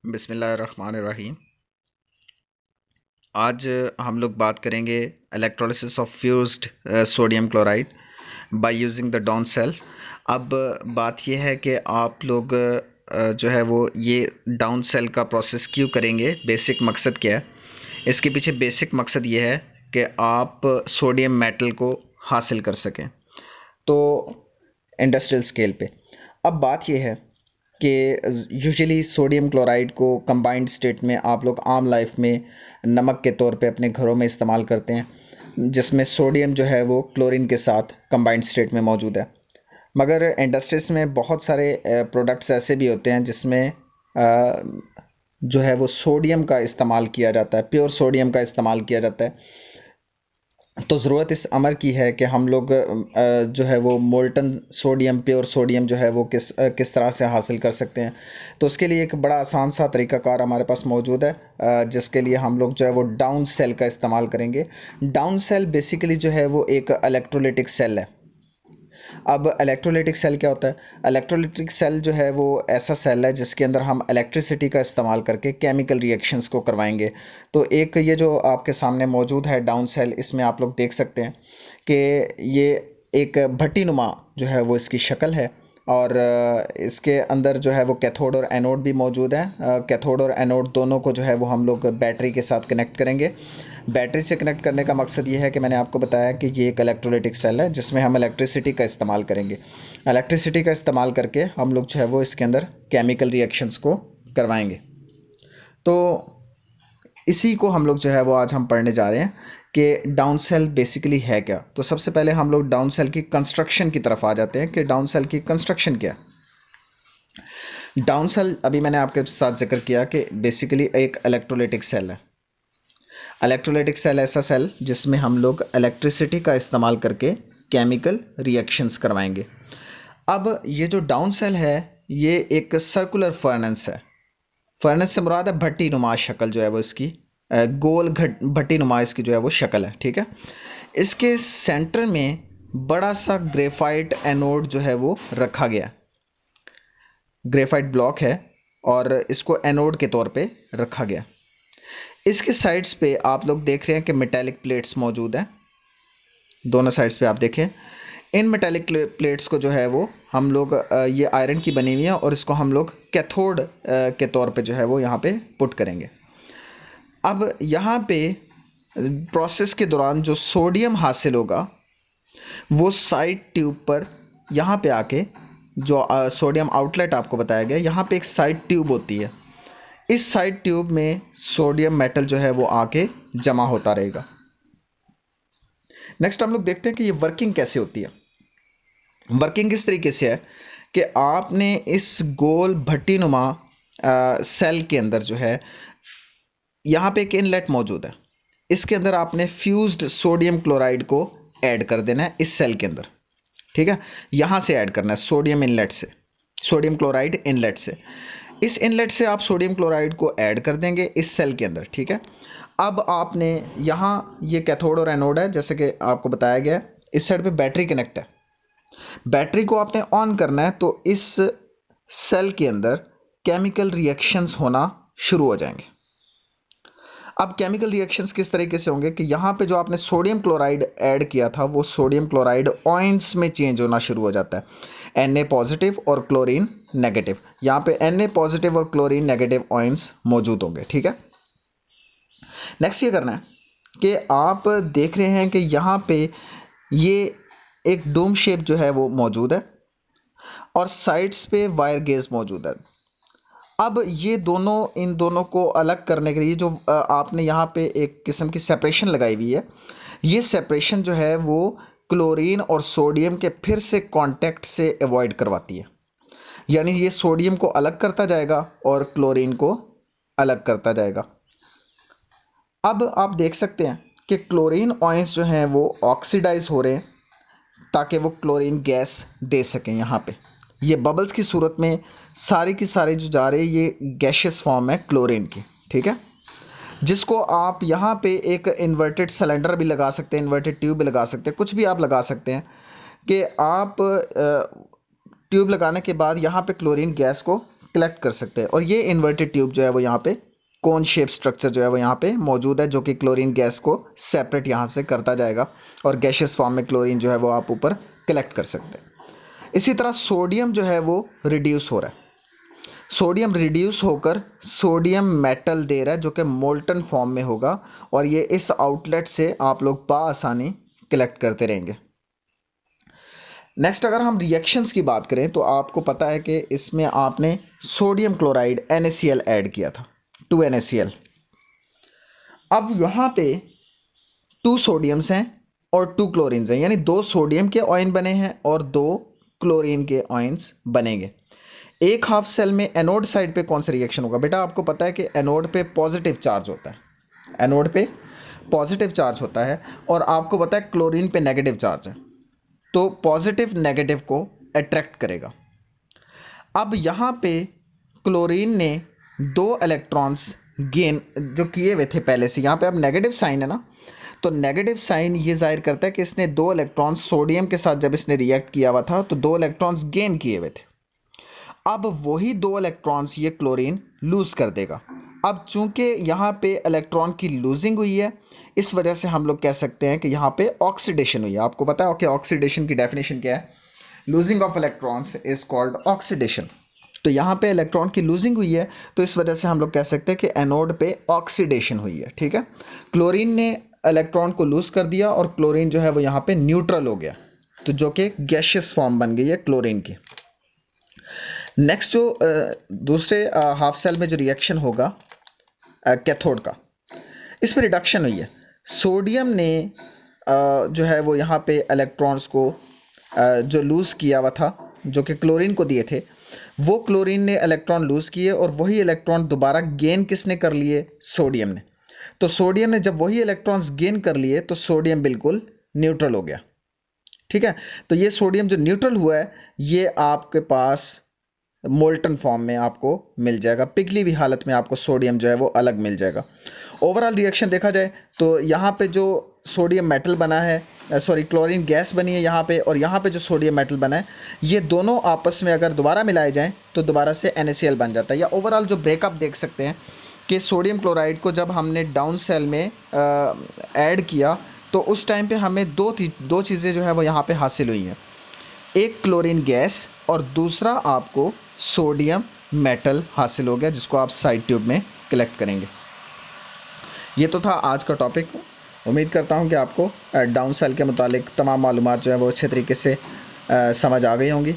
बिस्मिल्लाहिर्रहमानिर्रहीम। आज हम लोग बात करेंगे electrolysis of fused sodium chloride by using the down cell. अब बात यह है कि आप लोग जो है वो ये डाउन सेल का प्रोसेस क्यों करेंगे, बेसिक मकसद क्या है। इसके पीछे बेसिक मकसद ये है कि आप सोडियम मेटल को हासिल कर सकें, तो इंडस्ट्रियल स्केल पे। अब बात यह है कि यूजुअली सोडियम क्लोराइड को कंबाइंड स्टेट में आप लोग आम लाइफ में नमक के तौर पे अपने घरों में इस्तेमाल करते हैं, जिसमें सोडियम जो है वो क्लोरीन के साथ कंबाइंड स्टेट में मौजूद है। मगर इंडस्ट्रीज में बहुत सारे प्रोडक्ट्स ऐसे भी होते हैं जिसमें जो है वो सोडियम का इस्तेमाल किया जाता है, प्योर सोडियम का इस्तेमाल किया जाता है। तो ज़रूरत इस अमर की है कि हम लोग जो है वो मोल्टन सोडियम, प्योर सोडियम जो है वो किस तरह से हासिल कर सकते हैं। तो उसके लिए एक बड़ा आसान सा तरीक़ाकार हमारे पास मौजूद है, जिसके लिए हम लोग जो है वो डाउन सेल का इस्तेमाल करेंगे। डाउन सेल बेसिकली जो है वो एक इलेक्ट्रोलिटिक सेल है। अब इलेक्ट्रोलिटिक सेल क्या होता है? इलेक्ट्रोलिटिक सेल जो है वो ऐसा सेल है जिसके अंदर हम इलेक्ट्रिसिटी का इस्तेमाल करके केमिकल रिएक्शंस को करवाएंगे। तो एक ये जो आपके सामने मौजूद है डाउन सेल, इसमें आप लोग देख सकते हैं कि ये एक भट्टी नुमा जो है वो इसकी शक्ल है, और इसके अंदर जो है वो कैथोड और एनोड भी मौजूद है। कैथोड और एनोड दोनों को जो है वो हम लोग बैटरी के साथ कनेक्ट करेंगे। बैटरी से कनेक्ट करने का मकसद ये है कि मैंने आपको बताया कि ये एक इलेक्ट्रोलिटिक सेल है जिसमें हम इलेक्ट्रिसिटी का इस्तेमाल करेंगे। इलेक्ट्रिसिटी का इस्तेमाल करके हम लोग जो है वो इसके अंदर केमिकल रिएक्शंस को करवाएंगे। तो इसी को हम लोग जो है वो आज हम पढ़ने जा रहे हैं कि डाउन सेल बेसिकली है क्या। तो सबसे पहले हम लोग डाउन सेल की कंस्ट्रक्शन की तरफ आ जाते हैं कि डाउन सेल की कंस्ट्रक्शन क्या है। डाउन सेल अभी मैंने आपके साथ जिक्र किया कि बेसिकली एक इलेक्ट्रोलिटिक सेल है। इलेक्ट्रोलिटिक सेल ऐसा सेल जिसमें हम लोग इलेक्ट्रिसिटी का इस्तेमाल करके केमिकल रिएक्शंस करवाएंगे। अब ये जो डाउन सेल है ये एक सर्कुलर फर्नेस है। फर्नेस से मुराद है भट्टी नुमा शक्ल जो है वो इसकी, गोल भट्टी नुमा इसकी जो है वो शक्ल है, ठीक है। इसके सेंटर में बड़ा सा ग्रेफाइट एनोड जो है वो रखा गया, ग्रेफाइट ब्लॉक है और इसको एनोड के तौर पे रखा गया। इसके साइड्स पे आप लोग देख रहे हैं कि मेटेलिक प्लेट्स मौजूद हैं। दोनों साइड्स पे आप देखें, इन मेटेलिक प्लेट्स को जो है वो हम लोग ये आयरन की बनी हुई है और इसको हम लोग कैथोड के तौर पे जो है वो यहाँ पे पुट करेंगे। अब यहाँ पे प्रोसेस के दौरान जो सोडियम हासिल होगा वो साइड ट्यूब पर यहाँ पे आके, जो सोडियम आउटलेट आपको बताया गया, यहाँ पे एक साइड ट्यूब होती है। इस साइड ट्यूब में सोडियम मेटल जो है वो आके जमा होता रहेगा। नेक्स्ट हम लोग देखते हैं कि ये वर्किंग कैसे होती है। वर्किंग इस तरीके से है कि आपने इस गोल भट्टी नुमा सेल के अंदर जो है यहाँ पे एक इनलेट मौजूद है। इसके अंदर आपने फ्यूज्ड सोडियम क्लोराइड को ऐड कर देना है इस सेल के अंदर, ठीक है। यहाँ से ऐड करना है सोडियम इनलेट से, सोडियम क्लोराइड इनलेट से। इस इनलेट से आप सोडियम क्लोराइड को ऐड कर देंगे इस सेल के अंदर, ठीक है। अब आपने यहाँ ये कैथोड और एनोड है जैसे कि आपको बताया गया है। इस साइड पे बैटरी कनेक्ट है। बैटरी को आपने ऑन करना है तो इस सेल के अंदर केमिकल रिएक्शंस होना शुरू हो जाएंगे। अब केमिकल रिएक्शंस किस तरीके से होंगे कि यहाँ पे जो आपने सोडियम क्लोराइड ऐड किया था वो सोडियम क्लोराइड ऑयंस में चेंज होना शुरू हो जाता है, Na पॉजिटिव और क्लोरीन नेगेटिव। यहाँ पे Na पॉजिटिव और क्लोरीन नेगेटिव ऑयंस मौजूद होंगे, ठीक है। नेक्स्ट ये करना है कि आप देख रहे हैं कि यहाँ पे ये एक डोम शेप जो है वो मौजूद है और साइड्स पे वायर गेज मौजूद है। अब ये दोनों, इन दोनों को अलग करने के लिए जो आपने यहाँ पे एक किस्म की सेपरेशन लगाई हुई है, ये सेपरेशन जो है वो क्लोरीन और सोडियम के फिर से कांटेक्ट से अवॉइड करवाती है। यानी ये सोडियम को अलग करता जाएगा और क्लोरीन को अलग करता जाएगा। अब आप देख सकते हैं कि क्लोरीन ऑयंस जो हैं वो ऑक्सीडाइज हो रहे हैं ताकि वो क्लोरीन गैस दे सकें। यहाँ पे ये बबल्स की सूरत में सारी की सारी जो जा रही है ये गैशियस फॉर्म है क्लोरीन की, ठीक है। जिसको आप यहाँ पे एक इन्वर्टेड सिलेंडर भी लगा सकते हैं, इन्वर्टेड ट्यूब भी लगा सकते हैं, कुछ भी आप लगा सकते हैं कि आप ट्यूब लगाने के बाद यहाँ पे क्लोरीन गैस को कलेक्ट कर सकते हैं। और ये इन्वर्टेड ट्यूब जो है वो यहाँ पे कोन शेप स्ट्रक्चर जो है वो यहाँ पे मौजूद है, जो कि क्लोरीन गैस को सेपरेट यहाँ से करता जाएगा और गैशियस फॉर्म में क्लोरीन जो है वो आप ऊपर कलेक्ट कर सकते हैं। इसी तरह सोडियम जो है वो रिड्यूस हो रहा है। सोडियम रिड्यूस होकर सोडियम मेटल दे रहा है, जो कि मोल्टन फॉर्म में होगा, और ये इस आउटलेट से आप लोग बआसानी कलेक्ट करते रहेंगे। नेक्स्ट अगर हम रिएक्शंस की बात करें तो आपको पता है कि इसमें आपने सोडियम क्लोराइड NaCl ऐड किया था, 2NaCl। अब यहाँ पे 2 सोडियम्स हैं और 2 क्लोरीन्स हैं, यानी 2 सोडियम के आयन बने हैं और 2 क्लोरीन के आयन्स बनेंगे। एक हाफ सेल में एनोड साइड पे कौन सा रिएक्शन होगा? बेटा आपको पता है कि एनोड पे पॉजिटिव चार्ज होता है, एनोड पे पॉजिटिव चार्ज होता है, और आपको पता है क्लोरीन पे नेगेटिव चार्ज है, तो पॉजिटिव नेगेटिव को अट्रैक्ट करेगा। अब यहाँ पे क्लोरीन ने 2 इलेक्ट्रॉन्स गेन जो किए हुए थे पहले से, यहाँ पे अब नेगेटिव साइन है ना, तो नेगेटिव साइन ये जाहिर करता है कि इसने 2 इलेक्ट्रॉन्स सोडियम के साथ जब इसने रिएक्ट किया हुआ था तो 2 इलेक्ट्रॉन्स गेन किए हुए थे। अब वही 2 इलेक्ट्रॉन्स ये क्लोरीन लूज़ कर देगा। अब चूंकि यहाँ पे इलेक्ट्रॉन की लूजिंग हुई है, इस वजह से हम लोग कह सकते हैं कि यहाँ पे ऑक्सीडेशन हुई है। आपको पता है कि ऑक्सीडेशन की डेफिनेशन क्या है? Losing of electrons is called oxidation. तो यहाँ पे इलेक्ट्रॉन की लूजिंग हुई है, तो इस वजह से हम लोग कह सकते हैं कि एनोड पे ऑक्सीडेशन हुई है। ठीक है, क्लोरीन ने इलेक्ट्रॉन को लूज कर दिया और क्लोरीन जो है वो यहाँ पे न्यूट्रल हो गया, तो जो कि गैशियस फॉर्म बन गई है क्लोरीन की। नेक्स्ट जो दूसरे हाफ सेल में जो रिएक्शन होगा कैथोड का, इसमें रिडक्शन हुई है। सोडियम ने जो है वो यहाँ पे इलेक्ट्रॉन्स को जो लूज़ किया हुआ था, जो कि क्लोरीन को दिए थे, वो क्लोरीन ने इलेक्ट्रॉन लूज़ किए और वही इलेक्ट्रॉन दोबारा गेन किसने कर लिए? सोडियम ने। तो सोडियम ने जब वही इलेक्ट्रॉन्स गेन कर लिए तो सोडियम बिल्कुल न्यूट्रल हो गया। ठीक है, तो ये सोडियम जो न्यूट्रल हुआ है ये आपके पास मोल्टन फॉर्म में आपको मिल जाएगा, पिघली हुई हालत में आपको सोडियम जो है वो अलग मिल जाएगा। ओवरऑल रिएक्शन देखा जाए तो यहाँ पे जो सोडियम मेटल बना है, सॉरी क्लोरीन गैस बनी है यहाँ पे, और यहाँ पे जो सोडियम मेटल बना है, ये दोनों आपस में अगर दोबारा मिलाए जाएं तो दोबारा से NaCl बन जाता है। या ओवरऑल जो ब्रेकअप देख सकते हैं कि सोडियम क्लोराइड को जब हमने डाउन सेल में ऐड किया तो उस टाइम पे हमें दो चीज़ें जो है वो यहाँ पे हासिल हुई हैं, एक क्लोरीन गैस और दूसरा आपको सोडियम मेटल हासिल हो गया, जिसको आप साइड ट्यूब में कलेक्ट करेंगे। ये तो था आज का टॉपिक। उम्मीद करता हूँ कि आपको डाउन सेल के मुतालिक तमाम मालूमात जो है वो अच्छे तरीके से समझ आ गई होंगी।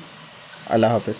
अल्लाह हाफ़िज़।